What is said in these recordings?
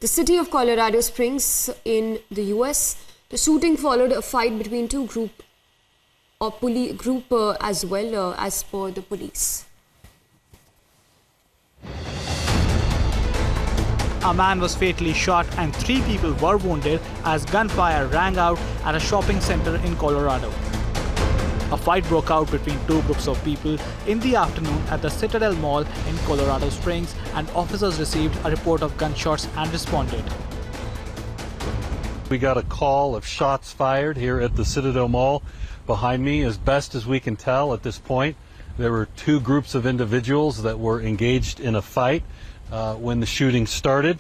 the city of Colorado Springs in the US. The shooting followed a fight between two group as well as per the police. A man was fatally shot and 3 people were wounded as gunfire rang out at a shopping center in Colorado. A fight broke out between two groups of people in the afternoon at the Citadel Mall in Colorado Springs, and officers received a report of gunshots and responded. We got a call of shots fired here at the Citadel Mall behind me. As best as we can tell at this point, there were 2 groups of individuals that were engaged in a fight when the shooting started.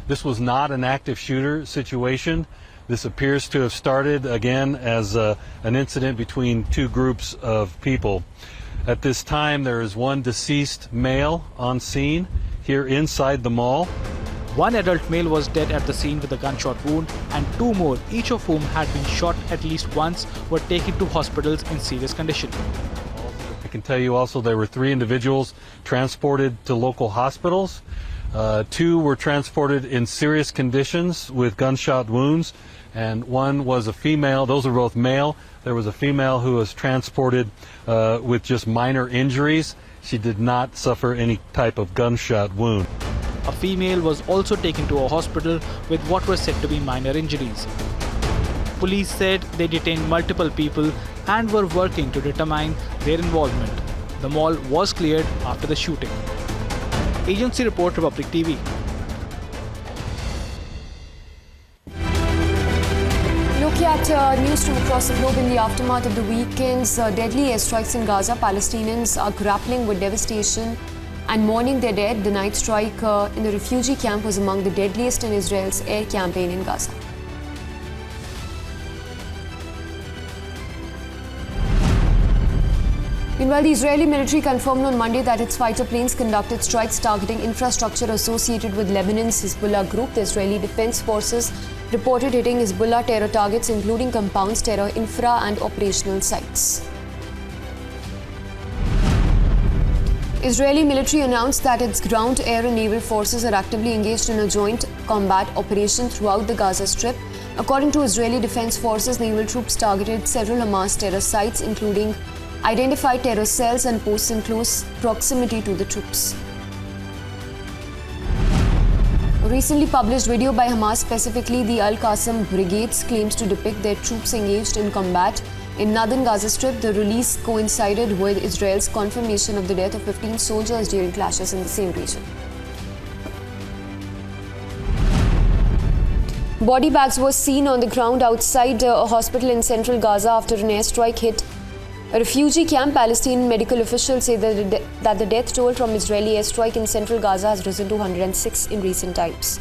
This was not an active shooter situation. This appears to have started again as an incident between 2 groups of people. At this time, there is 1 deceased male on scene here inside the mall. 1 adult male was dead at the scene with a gunshot wound, and 2 more, each of whom had been shot at least once, were taken to hospitals in serious condition. I can tell you also there were 3 individuals transported to local hospitals. 2 were transported in serious conditions with gunshot wounds, and 1 was a female. Those are both male. There was a female who was transported with just minor injuries. She did not suffer any type of gunshot wound. A female was also taken to a hospital with what were said to be minor injuries. Police said they detained multiple people and were working to determine their involvement. The mall was cleared after the shooting. Agency report, Republic TV. Look at news from across the globe in the aftermath of the weekend's deadly airstrikes in Gaza. Palestinians are grappling with devastation and mourning their dead. The night strike in the refugee camp was among the deadliest in Israel's air campaign in Gaza. Meanwhile, the Israeli military confirmed on Monday that its fighter planes conducted strikes targeting infrastructure associated with Lebanon's Hezbollah group. The Israeli Defense Forces reported hitting Hezbollah terror targets, including compounds, terror infra and operational sites. Israeli military announced that its ground, air and naval forces are actively engaged in a joint combat operation throughout the Gaza Strip. According to Israeli Defense Forces, naval troops targeted several Hamas terror sites, including identified terror cells and posts in close proximity to the troops. A recently published video by Hamas, specifically the Al-Qassam Brigades, claims to depict their troops engaged in combat in northern Gaza Strip. The release coincided with Israel's confirmation of the death of 15 soldiers during clashes in the same region. Body bags were seen on the ground outside a hospital in central Gaza after an airstrike hit a refugee camp. Palestinian medical officials say that the death toll from Israeli airstrike in central Gaza has risen to 106 in recent times.